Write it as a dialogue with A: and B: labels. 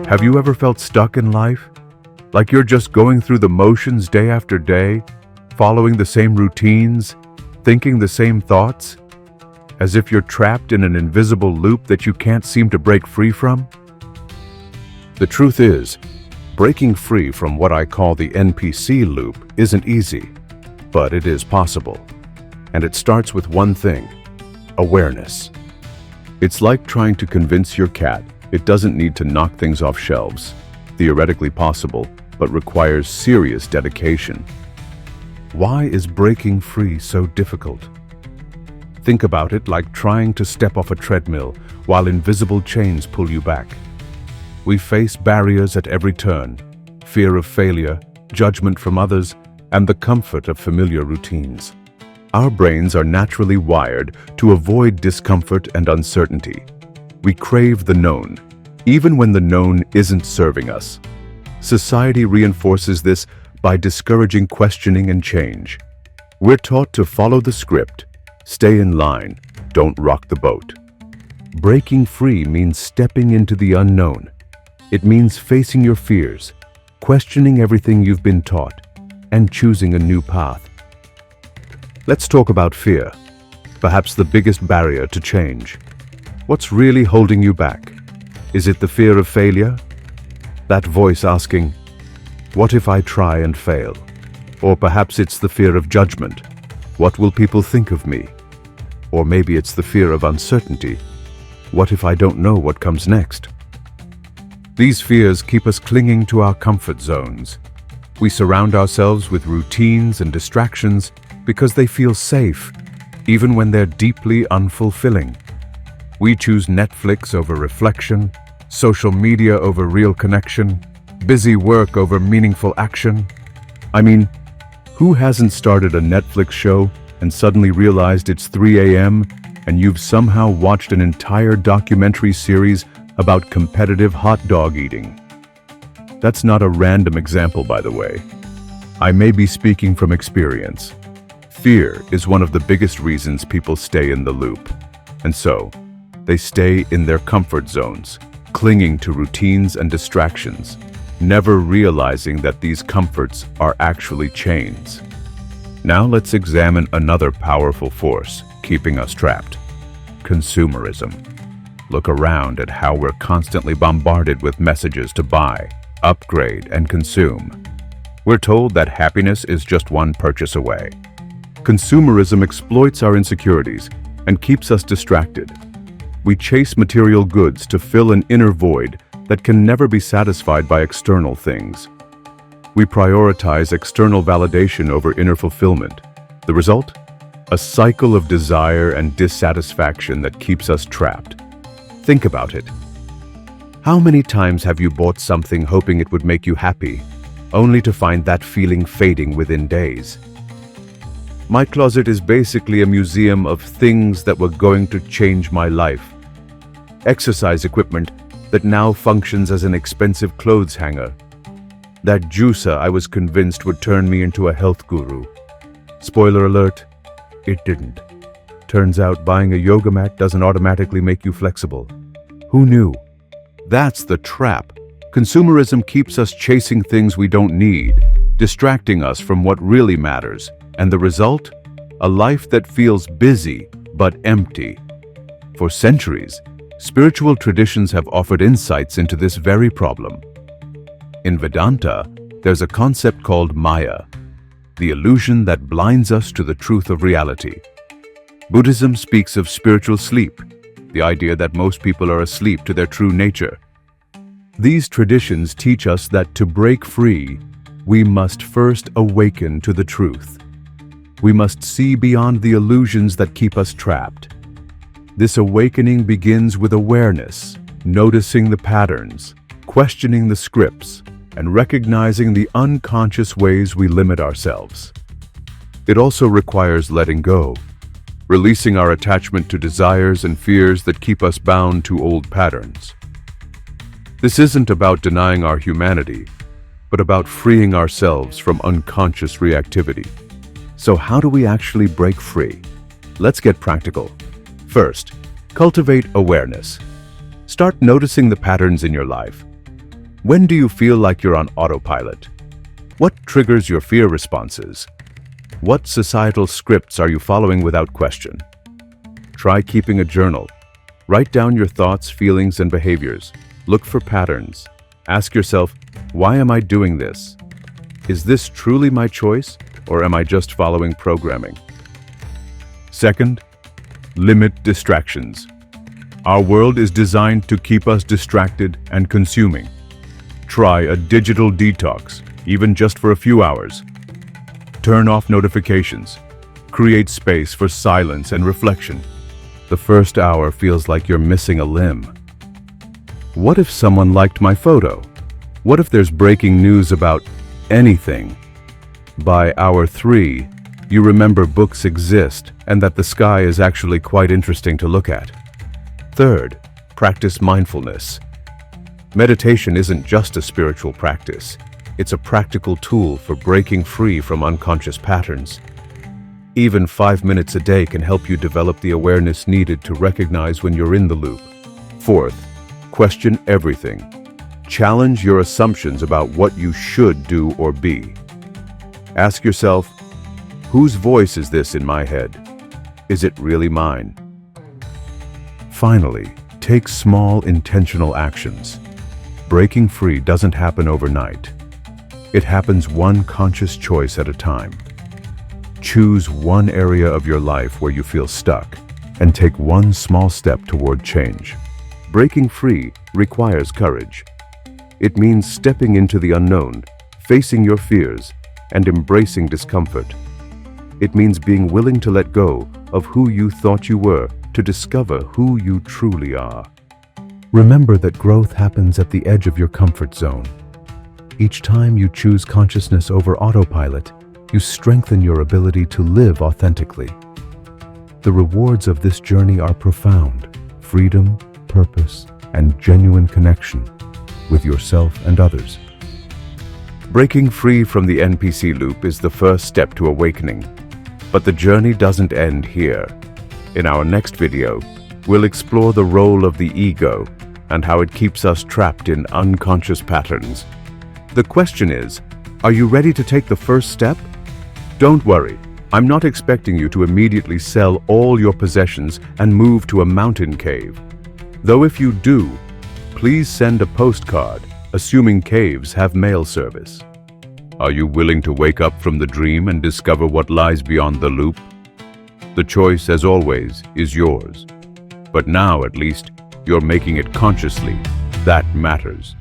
A: Have you ever felt stuck in life? Like you're just going through the motions day after day, following the same routines, thinking the same thoughts? As if you're trapped in an invisible loop that you can't seem to break free from? The truth is, breaking free from what I call the NPC loop isn't easy, but it is possible. And it starts with one thing: awareness. It's like trying to convince your cat it doesn't need to knock things off shelves. Theoretically possible, but requires serious dedication. Why is breaking free so difficult? Think about it like trying to step off a treadmill while invisible chains pull you back. We face barriers at every turn: fear of failure, judgment from others, and the comfort of familiar routines. Our brains are naturally wired to avoid discomfort and uncertainty. We crave the known, even when the known isn't serving us. Society reinforces this by discouraging questioning and change. We're taught to follow the script, stay in line, don't rock the boat. Breaking free means stepping into the unknown. It means facing your fears, questioning everything you've been taught, and choosing a new path. Let's talk about fear, perhaps the biggest barrier to change. What's really holding you back? Is it the fear of failure? That voice asking, "What if I try and fail?" Or perhaps it's the fear of judgment. What will people think of me? Or maybe it's the fear of uncertainty. What if I don't know what comes next? These fears keep us clinging to our comfort zones. We surround ourselves with routines and distractions because they feel safe, even when they're deeply unfulfilling. We choose Netflix over reflection, social media over real connection, busy work over meaningful action. I mean, who hasn't started a Netflix show and suddenly realized it's 3 a.m. and you've somehow watched an entire documentary series about competitive hot dog eating? That's not a random example, by the way. I may be speaking from experience. Fear is one of the biggest reasons people stay in the loop. And so, they stay in their comfort zones, clinging to routines and distractions, never realizing that these comforts are actually chains. Now let's examine another powerful force keeping us trapped: consumerism. Look around at how we're constantly bombarded with messages to buy, upgrade, and consume. We're told that happiness is just one purchase away. Consumerism exploits our insecurities and keeps us distracted. We chase material goods to fill an inner void that can never be satisfied by external things. We prioritize external validation over inner fulfillment. The result? A cycle of desire and dissatisfaction that keeps us trapped. Think about it. How many times have you bought something hoping it would make you happy, only to find that feeling fading within days? My closet is basically a museum of things that were going to change my life. Exercise equipment that now functions as an expensive clothes hanger. That juicer I was convinced would turn me into a health guru. Spoiler alert, it didn't. Turns out buying a yoga mat doesn't automatically make you flexible. Who knew? That's the trap. Consumerism keeps us chasing things we don't need, distracting us from what really matters. And the result? A life that feels busy but empty. For centuries, spiritual traditions have offered insights into this very problem. In Vedanta, there's a concept called Maya, the illusion that blinds us to the truth of reality. Buddhism speaks of spiritual sleep, the idea that most people are asleep to their true nature. These traditions teach us that to break free, we must first awaken to the truth. We must see beyond the illusions that keep us trapped. This awakening begins with awareness, noticing the patterns, questioning the scripts, and recognizing the unconscious ways we limit ourselves. It also requires letting go, releasing our attachment to desires and fears that keep us bound to old patterns. This isn't about denying our humanity, but about freeing ourselves from unconscious reactivity. So how do we actually break free? Let's get practical. First, cultivate awareness. Start noticing the patterns in your life. When do you feel like you're on autopilot? What triggers your fear responses? What societal scripts are you following without question? Try keeping a journal. Write down your thoughts, feelings, and behaviors. Look for patterns. Ask yourself, why am I doing this? Is this truly my choice, or am I just following programming? Second, limit distractions. Our world is designed to keep us distracted and consuming. Try a digital detox, even just for a few hours. Turn off notifications. Create space for silence and reflection. The first hour feels like you're missing a limb. What if someone liked my photo? What if there's breaking news about anything? By hour 3, you remember books exist and that the sky is actually quite interesting to look at. Third, practice mindfulness. Meditation isn't just a spiritual practice. It's a practical tool for breaking free from unconscious patterns. Even 5 minutes a day can help you develop the awareness needed to recognize when you're in the loop. Fourth, question everything. Challenge your assumptions about what you should do or be. Ask yourself, whose voice is this in my head? Is it really mine? Finally, take small intentional actions. Breaking free doesn't happen overnight. It happens one conscious choice at a time. Choose one area of your life where you feel stuck and take one small step toward change. Breaking free requires courage. It means stepping into the unknown, facing your fears, and embracing discomfort. It means being willing to let go of who you thought you were to discover who you truly are. Remember that growth happens at the edge of your comfort zone. Each time you choose consciousness over autopilot, you strengthen your ability to live authentically. The rewards of this journey are profound: freedom, purpose, and genuine connection with yourself and others. Breaking free from the NPC loop is the first step to awakening, but the journey doesn't end here. In our next video, we'll explore the role of the ego and how it keeps us trapped in unconscious patterns. The question is, are you ready to take the first step? Don't worry, I'm not expecting you to immediately sell all your possessions and move to a mountain cave. Though if you do, please send a postcard, assuming caves have mail service. Are you willing to wake up from the dream and discover what lies beyond the loop? The choice, as always, is yours. But now, at least, you're making it consciously. That matters.